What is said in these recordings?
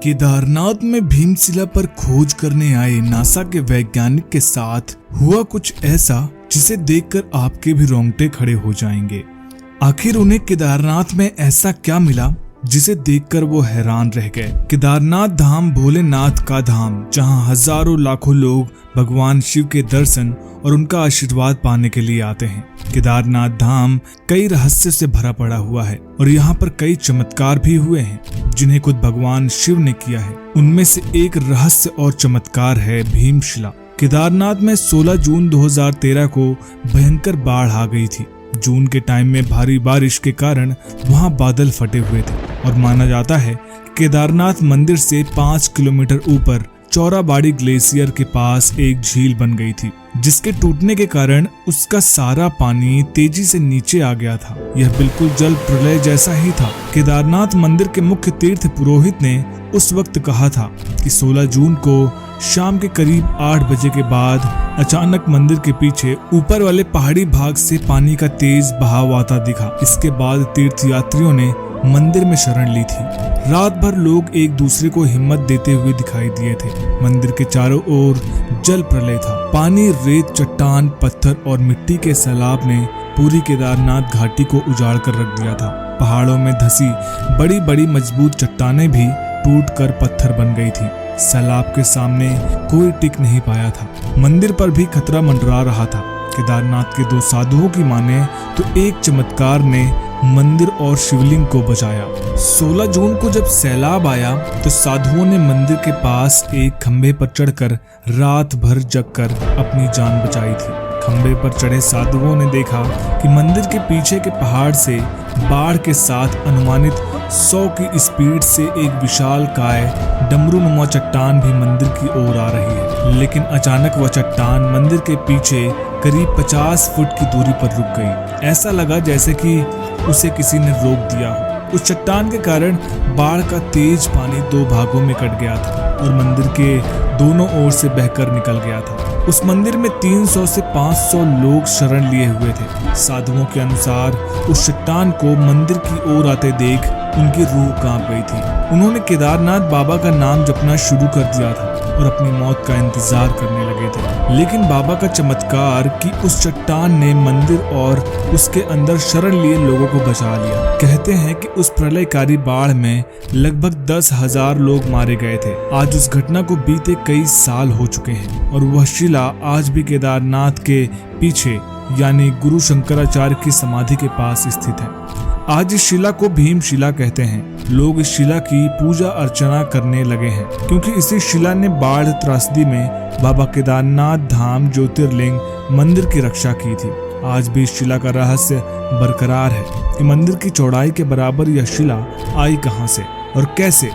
केदारनाथ में भीमशिला पर खोज करने आए नासा के वैज्ञानिक के साथ हुआ कुछ ऐसा जिसे देखकर आपके भी रोंगटे खड़े हो जाएंगे। आखिर उन्हें केदारनाथ में ऐसा क्या मिला जिसे देखकर वो हैरान रह गए। केदारनाथ धाम भोलेनाथ का धाम, जहां हजारों लाखों लोग भगवान शिव के दर्शन और उनका आशीर्वाद पाने के लिए आते हैं। केदारनाथ धाम कई रहस्य से भरा पड़ा हुआ है और यहाँ पर कई चमत्कार भी हुए हैं जिन्हें खुद भगवान शिव ने किया है। उनमें से एक रहस्य और चमत्कार है भीमशिला। केदारनाथ में 16 जून 2013 को भयंकर बाढ़ आ गई थी। जून के टाइम में भारी बारिश के कारण वहां बादल फटे हुए थे और माना जाता है केदारनाथ मंदिर से 5 किलोमीटर ऊपर चौराबाड़ी ग्लेशियर के पास एक झील बन गई थी, जिसके टूटने के कारण उसका सारा पानी तेजी से नीचे आ गया था। यह बिल्कुल जल प्रलय जैसा ही था। केदारनाथ मंदिर के मुख्य तीर्थ पुरोहित ने उस वक्त कहा था कि 16 जून को शाम के करीब 8 बजे के बाद अचानक मंदिर के पीछे ऊपर वाले पहाड़ी भाग से पानी का तेज बहाव आता दिखा। इसके बाद तीर्थ यात्रियों ने मंदिर में शरण ली थी। रात भर लोग एक दूसरे को हिम्मत देते हुए दिखाई दिए थे। मंदिर के चारों ओर जल प्रलय था। पानी, रेत, चट्टान, पत्थर और मिट्टी के सैलाब ने पूरी केदारनाथ घाटी को उजाड़ कर रख दिया था। पहाड़ों में धसी बड़ी बड़ी मजबूत चट्टानें भी टूटकर पत्थर बन गई थी। सैलाब के सामने कोई टिक नहीं पाया था। मंदिर पर भी खतरा मंडरा रहा था। केदारनाथ के 2 साधुओं की माने तो एक चमत्कार ने मंदिर और शिवलिंग को बचाया। 16 जून को जब सैलाब आया तो साधुओं ने मंदिर के पास एक खंभे पर चढ़कर रात भर जगकर अपनी जान बचाई थी। खंभे पर चढ़े साधुओं ने देखा कि मंदिर के पीछे के पहाड़ से बाढ़ के साथ अनुमानित 100 की स्पीड से एक विशाल काय डमरूनुमा चट्टान भी मंदिर की ओर आ रही है। लेकिन अचानक वह चट्टान मंदिर के पीछे करीब 50 फुट की दूरी पर रुक गई। ऐसा लगा जैसे कि उसे किसी ने रोक दिया हो। उस चट्टान के कारण बाढ़ का तेज पानी 2 भागों में कट गया था और मंदिर के दोनों ओर से बहकर निकल गया था। उस मंदिर में 300 से 500 लोग शरण लिए हुए थे। साधुओं के अनुसार उस चट्टान को मंदिर की ओर आते देख उनकी रूह कांप गई थी। उन्होंने केदारनाथ बाबा का नाम जपना शुरू कर दिया था और अपनी मौत का इंतजार करने लगे थे। लेकिन बाबा का चमत्कार कि उस चट्टान ने मंदिर और उसके अंदर शरण लिए लोगों को बचा लिया। कहते हैं कि उस प्रलयकारी बाढ़ में लगभग 10,000 लोग मारे गए थे। आज उस घटना को बीते कई साल हो चुके हैं और वह शिला आज भी केदारनाथ के पीछे यानी गुरु शंकराचार्य की समाधि के पास स्थित है। आज इस शिला को भीमशिला कहते हैं। लोग इस शिला की पूजा अर्चना करने लगे हैं क्योंकि इसी शिला ने बाढ़ त्रासदी में बाबा केदारनाथ धाम ज्योतिर्लिंग मंदिर की रक्षा की थी। आज भी इस शिला का रहस्य बरकरार है कि मंदिर की चौड़ाई के बराबर यह शिला आई कहां से और कैसे।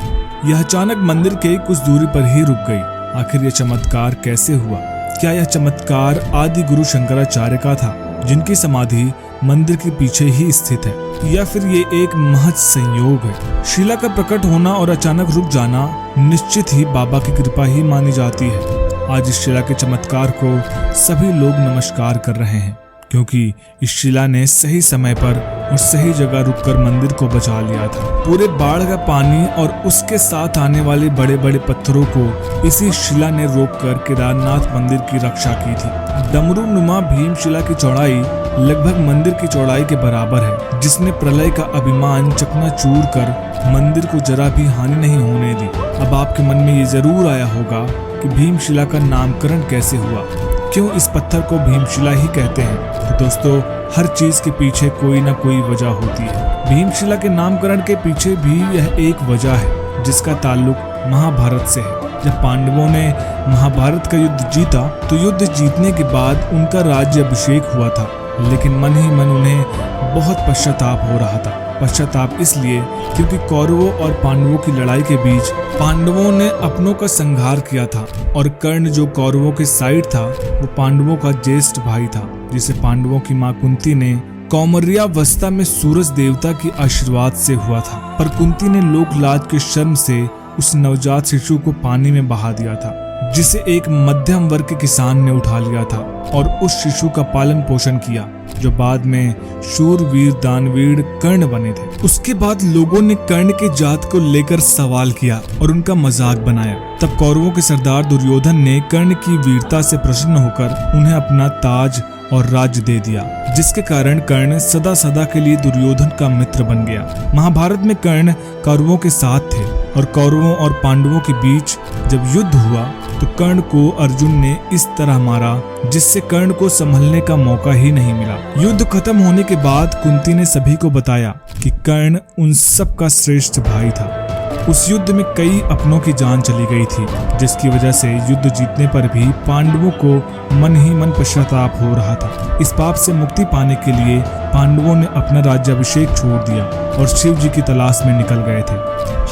यह अचानक मंदिर के कुछ दूरी पर ही रुक गई। आखिर यह चमत्कार कैसे हुआ? क्या यह चमत्कार आदि गुरु शंकराचार्य का था जिनकी समाधि मंदिर के पीछे ही स्थित है, या फिर ये एक महज संयोग है? शिला का प्रकट होना और अचानक रुक जाना निश्चित ही बाबा की कृपा ही मानी जाती है। आज इस शिला के चमत्कार को सभी लोग नमस्कार कर रहे हैं क्योंकि इस शिला ने सही समय पर और सही जगह रुककर मंदिर को बचा लिया था। पूरे बाढ़ का पानी और उसके साथ आने वाले बड़े बड़े पत्थरों को इसी शिला ने रोककर केदारनाथ मंदिर की रक्षा की थी। डमरूनुमा भीमशिला की चौड़ाई लगभग मंदिर की चौड़ाई के बराबर है, जिसने प्रलय का अभिमान चकनाचूर कर मंदिर को जरा भी हानि नहीं होने दी। अब आपके मन में ये जरूर आया होगा कि भीमशिला का नामकरण कैसे हुआ, क्यों इस पत्थर को भीमशिला ही कहते हैं? तो दोस्तों, हर चीज के पीछे कोई ना कोई वजह होती है। भीमशिला के नामकरण के पीछे भी यह एक वजह है जिसका ताल्लुक महाभारत से है। जब पांडवों ने महाभारत का युद्ध जीता तो युद्ध जीतने के बाद उनका राज्य अभिषेक हुआ था, लेकिन मन ही मन उन्हें बहुत पश्चाताप हो रहा था। पश्चाताप इसलिए क्योंकि कौरवों और पांडवों की लड़ाई के बीच पांडवों ने अपनों का संहार किया था और कर्ण जो कौरवों के साइड था वो पांडवों का ज्येष्ठ भाई था, जिसे पांडवों की मां कुंती ने कौमार्यावस्था में सूरज देवता के आशीर्वाद से हुआ था। पर कुंती ने लोक लाज के शर्म से उस नवजात शिशु को पानी में बहा दिया था, जिसे एक मध्यम वर्ग के किसान ने उठा लिया था और उस शिशु का पालन पोषण किया। जो बाद में शूरवीर दानवीर कर्ण बने थे। उसके बाद लोगों ने कर्ण के जात को लेकर सवाल किया और उनका मजाक बनाया। तब कौरवों के सरदार दुर्योधन ने कर्ण की वीरता से प्रसन्न होकर उन्हें अपना ताज और राज्य दे दिया, जिसके कारण कर्ण सदा सदा के लिए दुर्योधन का मित्र बन गया। महाभारत में कर्ण कौरवों के साथ थे और कौरवों और पांडवों के बीच जब युद्ध हुआ तो कर्ण को अर्जुन ने इस तरह मारा जिससे कर्ण को संभलने का मौका ही नहीं मिला। युद्ध खत्म होने के बाद कुंती ने सभी को बताया कि कर्ण उन सब का श्रेष्ठ भाई था। उस युद्ध में कई अपनों की जान चली गई थी, जिसकी वजह से युद्ध जीतने पर भी पांडवों को मन ही मन पश्चाताप हो रहा था। इस पाप से मुक्ति पाने के लिए पांडवों ने अपना राज्याभिषेक छोड़ दिया और शिव जी की तलाश में निकल गए थे।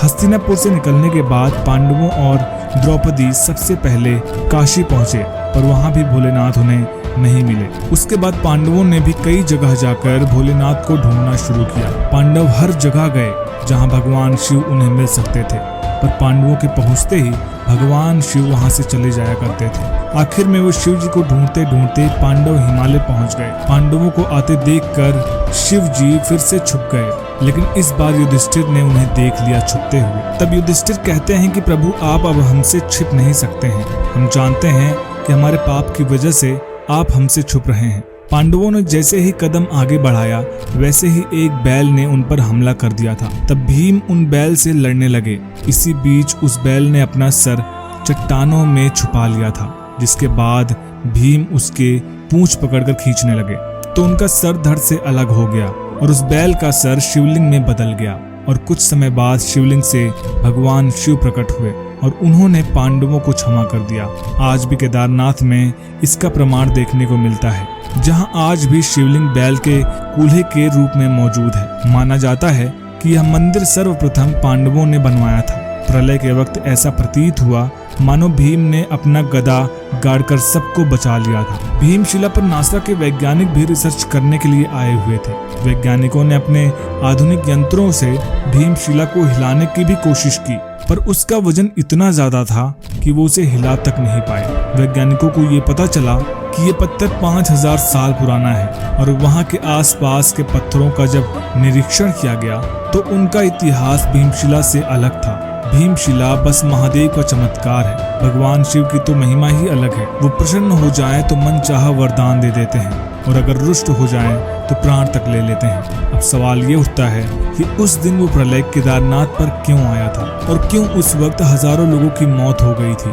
हस्तिनापुर से निकलने के बाद पांडवों और द्रौपदी सबसे पहले काशी पहुंचे, पर वहां भी भोलेनाथ उन्हें नहीं मिले। उसके बाद पांडवों ने भी कई जगह जाकर भोलेनाथ को ढूंढना शुरू किया। पांडव हर जगह गए जहां भगवान शिव उन्हें मिल सकते थे, पर पांडवों के पहुंचते ही भगवान शिव वहां से चले जाया करते थे। आखिर में वो शिव जी को ढूंढते ढूंढते पांडव हिमालय पहुंच गए। पांडवों को आते देखकर शिव जी फिर से छुप गए, लेकिन इस बार युधिष्ठिर ने उन्हें देख लिया छुपते हुए। तब युधिष्ठिर कहते हैं कि प्रभु, आप अब हमसे छिप नहीं सकते हैं। हम जानते हैं कि हमारे पाप की वजह से आप हमसे छुप रहे हैं। पांडवों ने जैसे ही कदम आगे बढ़ाया वैसे ही एक बैल ने उन पर हमला कर दिया था। तब भीम उन बैल से लड़ने लगे। इसी बीच उस बैल ने अपना सर चट्टानों में छुपा लिया था, जिसके बाद भीम उसके पूंछ पकड़कर खींचने लगे तो उनका सर धड़ से अलग हो गया और उस बैल का सर शिवलिंग में बदल गया। और कुछ समय बाद शिवलिंग से भगवान शिव प्रकट हुए और उन्होंने पांडवों को क्षमा कर दिया। आज भी केदारनाथ में इसका प्रमाण देखने को मिलता है, जहां आज भी शिवलिंग बैल के कूल्हे के रूप में मौजूद है। माना जाता है कि यह मंदिर सर्वप्रथम पांडवों ने बनवाया था। प्रलय के वक्त ऐसा प्रतीत हुआ मानो भीम ने अपना गदा गाड़कर सबको बचा लिया था। भीमशिला पर नासा के वैज्ञानिक भी रिसर्च करने के लिए आए हुए थे। वैज्ञानिकों ने अपने आधुनिक यंत्रों से भीमशिला को हिलाने की भी कोशिश की, पर उसका वजन इतना ज्यादा था कि वो उसे हिला तक नहीं पाए। वैज्ञानिकों को ये पता चला कि ये पत्थर 5000 साल पुराना है और वहाँ के आसपास के पत्थरों का जब निरीक्षण किया गया तो उनका इतिहास भीमशिला से अलग था। भीमशिला बस महादेव का चमत्कार है। भगवान शिव की तो महिमा ही अलग है। वो प्रसन्न हो जाए तो मन चाहा वरदान दे देते हैं और अगर रुष्ट हो जाए तो प्राण तक ले लेते हैं। अब सवाल ये उठता है कि उस दिन वो प्रलय केदारनाथ पर क्यों आया था और क्यों उस वक्त हजारों लोगों की मौत हो गई थी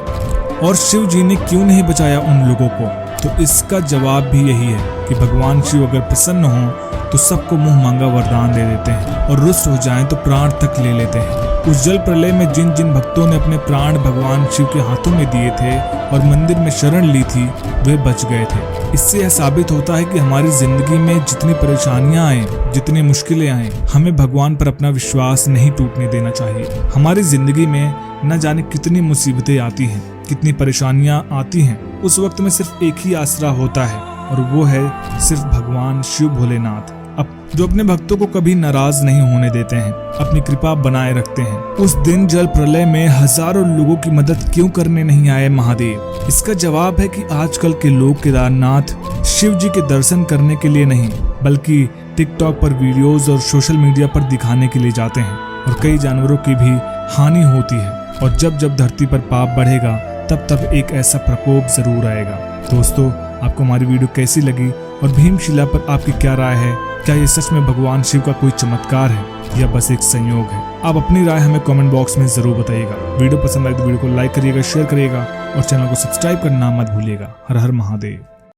और शिव जी ने क्यों नहीं बचाया उन लोगों को? तो इसका जवाब भी यही है कि भगवान शिव अगर प्रसन्न हो तो सबको मुंह मांगा वरदान दे देते हैं और रुष्ट हो जाएं तो प्राण तक ले लेते हैं। उस जल प्रलय में जिन जिन भक्तों ने अपने प्राण भगवान शिव के हाथों में दिए थे और मंदिर में शरण ली थी वे बच गए थे। इससे यह साबित होता है कि हमारी जिंदगी में जितनी परेशानियां आए, जितनी मुश्किलें आए, हमें भगवान पर अपना विश्वास नहीं टूटने देना चाहिए। हमारी जिंदगी में न जाने कितनी मुसीबतें आती हैं, कितनी परेशानियां आती हैं, उस वक्त में सिर्फ एक ही आसरा होता है और वो है सिर्फ भगवान शिव भोलेनाथ, जो अपने भक्तों को कभी नाराज नहीं होने देते हैं, अपनी कृपा बनाए रखते हैं। उस दिन जल प्रलय में हजारों लोगों की मदद क्यों करने नहीं आए महादेव? इसका जवाब है कि आजकल के लोग केदारनाथ शिव जी के दर्शन करने के लिए नहीं बल्कि टिकटॉक पर वीडियोस और सोशल मीडिया पर दिखाने के लिए जाते हैं और कई जानवरों की भी हानि होती है। और जब जब धरती पर पाप बढ़ेगा तब तब एक ऐसा प्रकोप जरूर आएगा। दोस्तों, आपको हमारी वीडियो कैसी लगी और भीमशिला पर आपकी क्या राय है? क्या ये सच में भगवान शिव का कोई चमत्कार है या बस एक संयोग है? आप अपनी राय हमें कमेंट बॉक्स में जरूर बताइएगा। वीडियो पसंद आए तो वीडियो को लाइक करिएगा, शेयर करिएगा और चैनल को सब्सक्राइब करना मत भूलिएगा। हर हर महादेव।